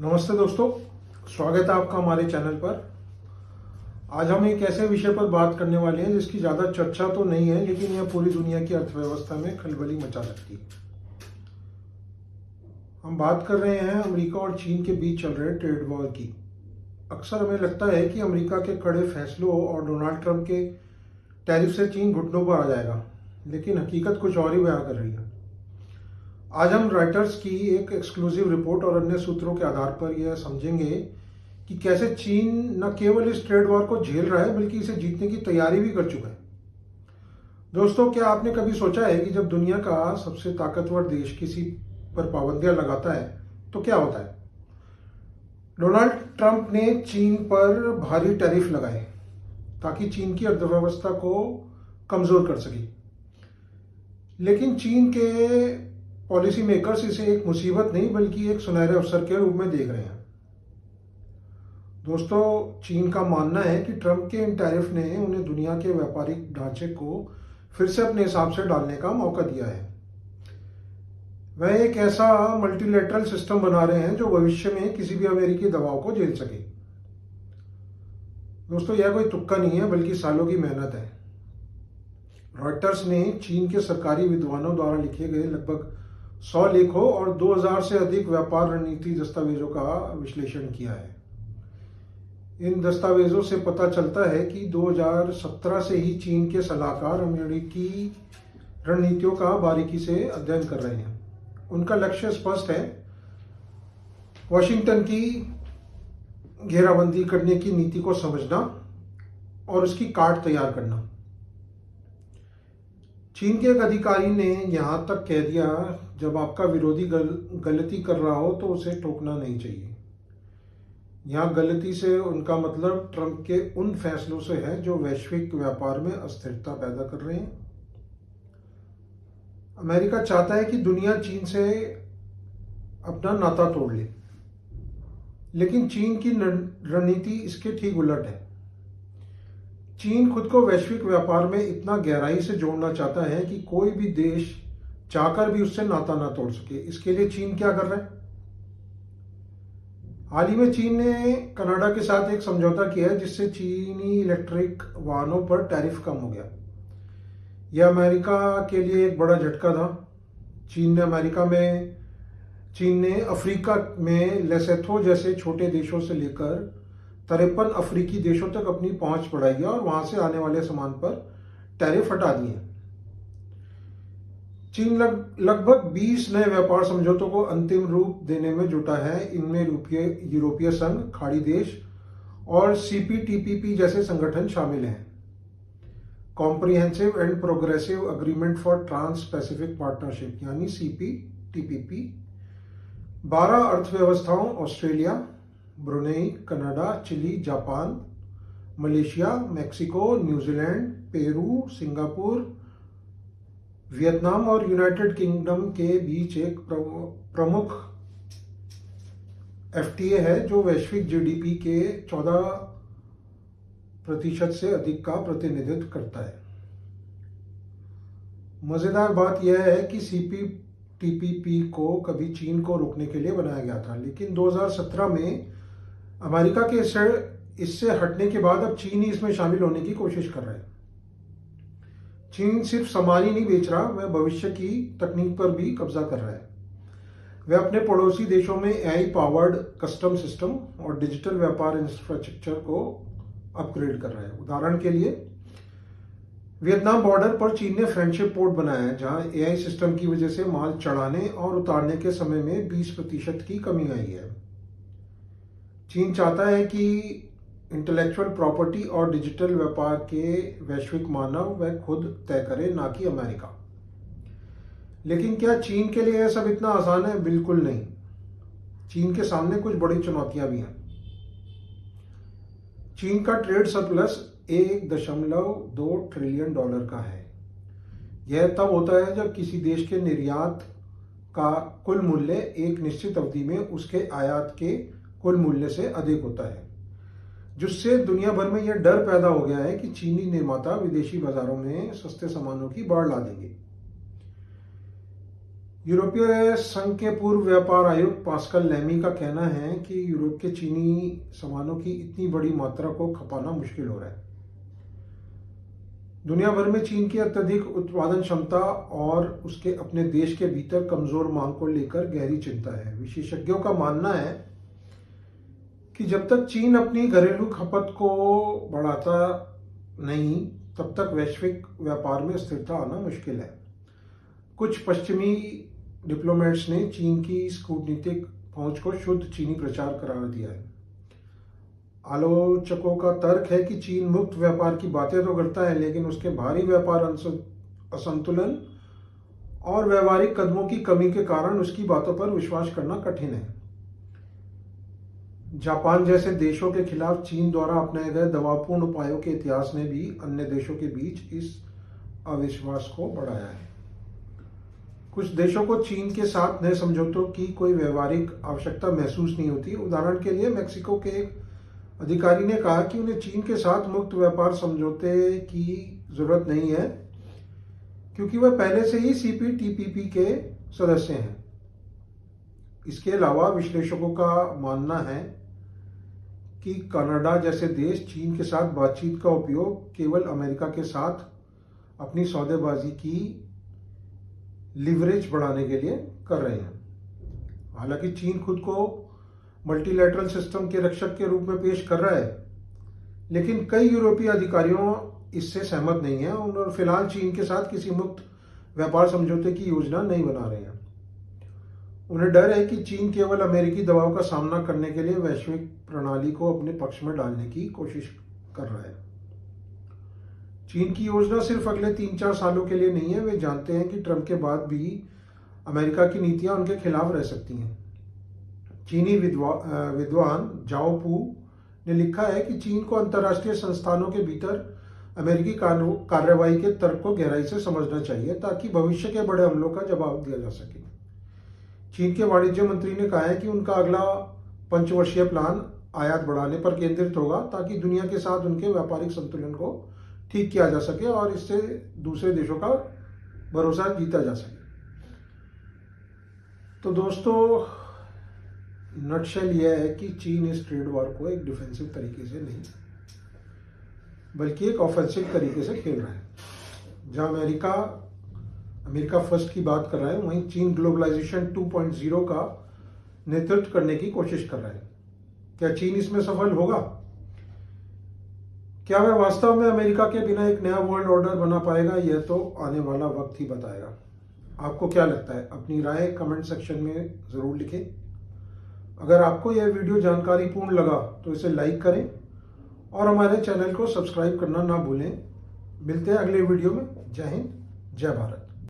नमस्ते दोस्तों, स्वागत है आपका हमारे चैनल पर। आज हम एक ऐसे विषय पर बात करने वाले हैं जिसकी ज़्यादा चर्चा तो नहीं है, लेकिन यह पूरी दुनिया की अर्थव्यवस्था में खलबली मचा सकती है। हम बात कर रहे हैं अमेरिका और चीन के बीच चल रहे ट्रेड वॉर की। अक्सर हमें लगता है कि अमेरिका के कड़े फैसलों और डोनाल्ड ट्रंप के टैरिफ से चीन घुटनों पर आ जाएगा, लेकिन हकीकत कुछ और ही बयां कर रही है। आज हम राइटर्स की एक एक्सक्लूसिव रिपोर्ट और अन्य सूत्रों के आधार पर यह समझेंगे कि कैसे चीन न केवल इस ट्रेड वॉर को झेल रहा है बल्कि इसे जीतने की तैयारी भी कर चुका है। दोस्तों, क्या आपने कभी सोचा है कि जब दुनिया का सबसे ताकतवर देश किसी पर पाबंदियां लगाता है तो क्या होता है? डोनाल्ड ट्रंप ने चीन पर भारी टैरिफ लगाए ताकि चीन की अर्थव्यवस्था को कमजोर कर सके, लेकिन चीन के पॉलिसी मेकर्स इसे एक मुसीबत नहीं बल्कि एक सुनहरे अवसर के रूप में देख रहे हैं। दोस्तों, चीन का मानना है कि ट्रंप के इन टैरिफ ने उन्हें दुनिया के व्यापारिक ढांचे को फिर से अपने हिसाब से डालने का मौका दिया है। वह एक ऐसा मल्टीलेटरल सिस्टम बना रहे हैं जो भविष्य में किसी भी अमेरिकी दबाव को झेल सके। दोस्तों, यह कोई तुक्का नहीं है बल्कि सालों की मेहनत है। रॉयटर्स ने चीन के सरकारी विद्वानों द्वारा लिखे गए लगभग 100 लेखों और 2000 से अधिक व्यापार रणनीति दस्तावेजों का विश्लेषण किया है। इन दस्तावेजों से पता चलता है कि 2017 से ही चीन के सलाहकार अमेरिकी रणनीतियों का बारीकी से अध्ययन कर रहे हैं। उनका लक्ष्य स्पष्ट है, वॉशिंगटन की घेराबंदी करने की नीति को समझना और उसकी काट तैयार करना। चीन के एक अधिकारी ने यहां तक कह दिया, जब आपका विरोधी गलती कर रहा हो तो उसे टोकना नहीं चाहिए। यहां गलती से उनका मतलब ट्रंप के उन फैसलों से है जो वैश्विक व्यापार में अस्थिरता पैदा कर रहे हैं। अमेरिका चाहता है कि दुनिया चीन से अपना नाता तोड़ ले, लेकिन चीन की रणनीति इसके ठीक उलट है। चीन खुद को वैश्विक व्यापार में इतना गहराई से जोड़ना चाहता है कि कोई भी देश चाहकर भी उससे नाता ना तोड़ सके। इसके लिए चीन क्या कर रहा है? हाल ही में चीन ने कनाडा के साथ एक समझौता किया है जिससे चीनी इलेक्ट्रिक वाहनों पर टैरिफ कम हो गया। यह अमेरिका के लिए एक बड़ा झटका था। चीन ने अफ्रीका में लेसोथो जैसे छोटे देशों से लेकर 53 अफ्रीकी देशों तक अपनी पहुंच बढ़ाई है और वहां से आने वाले सामान पर टैरिफ हटा दिए। चीन लगभग 20 नए व्यापार समझौतों को अंतिम रूप देने में जुटा है। इनमें यूरोपीय संघ, खाड़ी देश और सीपीटीपीपी जैसे संगठन शामिल हैं। Comprehensive and progressive agreement for trans pacific partnership यानी सीपीटीपीपी 12 अर्थव्यवस्थाओं Australia, Brunei, Canada, Chile, Japan, Malaysia, Mexico, New Zealand, Peru, Singapore, Vietnam और यूनाइटेड किंगडम के बीच एक प्रमुख एफटीए है जो वैश्विक जीडीपी के 14% से अधिक का प्रतिनिधित्व करता है। मजेदार बात यह है कि सीपीटीपीपी को कभी चीन को रोकने के लिए बनाया गया था, लेकिन 2017 में अमेरिका के इससे हटने के बाद अब चीन ही इसमें शामिल होने की कोशिश कर रहा है। चीन सिर्फ सामान ही नहीं बेच रहा, वह भविष्य की तकनीक पर भी कब्जा कर रहा है। वह अपने पड़ोसी देशों में एआई पावर्ड कस्टम सिस्टम और डिजिटल व्यापार इंफ्रास्ट्रक्चर को अपग्रेड कर रहा है। उदाहरण के लिए, वियतनाम बॉर्डर पर चीन ने फ्रेंडशिप पोर्ट बनाया है जहां एआई सिस्टम की वजह से माल चढ़ाने और उतारने के समय में 20% की कमी आई है। चीन चाहता है कि इंटेलेक्चुअल प्रॉपर्टी और डिजिटल व्यापार के वैश्विक मानव वह खुद तय करे, ना कि अमेरिका। लेकिन क्या चीन के लिए यह सब इतना आसान है? बिल्कुल नहीं। चीन के सामने कुछ बड़ी चुनौतियां भी हैं। चीन का ट्रेड सरप्लस $1.2 ट्रिलियन का है। यह तब होता है जब किसी देश के निर्यात का कुल मूल्य एक निश्चित अवधि में उसके आयात के कुल मूल्य से अधिक होता है, जिससे दुनिया भर में यह डर पैदा हो गया है कि चीनी निर्माता विदेशी बाजारों में सस्ते सामानों की बाढ़ ला देंगे। यूरोपीय संघ के पूर्व व्यापार आयुक्त पास्कल लैमी का कहना है कि यूरोप के चीनी सामानों की इतनी बड़ी मात्रा को खपाना मुश्किल हो रहा है। दुनिया भर में चीन की अत्यधिक उत्पादन क्षमता और उसके अपने देश के भीतर कमजोर मांग को लेकर गहरी चिंता है। विशेषज्ञों का मानना है कि जब तक चीन अपनी घरेलू खपत को बढ़ाता नहीं, तब तक वैश्विक व्यापार में स्थिरता आना मुश्किल है। कुछ पश्चिमी डिप्लोमेट्स ने चीन की इस कूटनीतिक पहुंच को शुद्ध चीनी प्रचार करार दिया है। आलोचकों का तर्क है कि चीन मुक्त व्यापार की बातें तो करता है, लेकिन उसके भारी व्यापार असंतुलन और व्यवहारिक कदमों की कमी के कारण उसकी बातों पर विश्वास करना कठिन है। जापान जैसे देशों के खिलाफ चीन द्वारा अपनाए गए दबावपूर्ण उपायों के इतिहास ने भी अन्य देशों के बीच इस अविश्वास को बढ़ाया है। कुछ देशों को चीन के साथ नए समझौतों की कोई व्यवहारिक आवश्यकता महसूस नहीं होती। उदाहरण के लिए मैक्सिको के एक अधिकारी ने कहा कि उन्हें चीन के साथ मुक्त व्यापार समझौते की जरूरत नहीं है, क्योंकि वह पहले से ही सीपीटीपीपी के सदस्य हैं। इसके अलावा विश्लेषकों का मानना है कि कनाडा जैसे देश चीन के साथ बातचीत का उपयोग केवल अमेरिका के साथ अपनी सौदेबाजी की लिवरेज बढ़ाने के लिए कर रहे हैं। हालांकि चीन खुद को मल्टीलैटरल सिस्टम के रक्षक के रूप में पेश कर रहा है, लेकिन कई यूरोपीय अधिकारियों इससे सहमत नहीं है और फिलहाल चीन के साथ किसी मुक्त व्यापार समझौते की योजना नहीं बना रहे हैं। उन्हें डर है कि चीन केवल अमेरिकी दबाव का सामना करने के लिए वैश्विक प्रणाली को अपने पक्ष में डालने की कोशिश कर रहा है। चीन की योजना सिर्फ अगले 3-4 सालों के लिए नहीं है। वे जानते हैं कि ट्रंप के बाद भी अमेरिका की नीतियां उनके खिलाफ रह सकती हैं। चीनी विद्वान जाओ पू ने लिखा है कि चीन को अंतर्राष्ट्रीय संस्थानों के भीतर अमेरिकी कार्रवाई के तर्क को गहराई से समझना चाहिए, ताकि भविष्य के बड़े हमलों का जवाब दिया जा सके। चीन के वाणिज्य मंत्री ने कहा है कि उनका अगला पंचवर्षीय प्लान आयात बढ़ाने पर केंद्रित होगा, ताकि दुनिया के साथ उनके व्यापारिक संतुलन को ठीक किया जा सके और इससे दूसरे देशों का भरोसा जीता जा सके। तो दोस्तों, नटशेल यह है कि चीन इस ट्रेड वॉर को एक डिफेंसिव तरीके से नहीं, बल्कि एक ऑफेंसिव तरीके से खेल रहा है। जहां अमेरिका फर्स्ट की बात कर रहा है, वहीं चीन ग्लोबलाइजेशन 2.0 का नेतृत्व करने की कोशिश कर रहा है। क्या चीन इसमें सफल होगा? क्या वह वास्तव में अमेरिका के बिना एक नया वर्ल्ड ऑर्डर बना पाएगा? यह तो आने वाला वक्त ही बताएगा। आपको क्या लगता है? अपनी राय कमेंट सेक्शन में जरूर लिखें। अगर आपको यह वीडियो जानकारीपूर्ण लगा तो इसे लाइक करें और हमारे चैनल को सब्सक्राइब करना ना भूलें। मिलते हैं अगले वीडियो में। जय हिंद, जय भारत।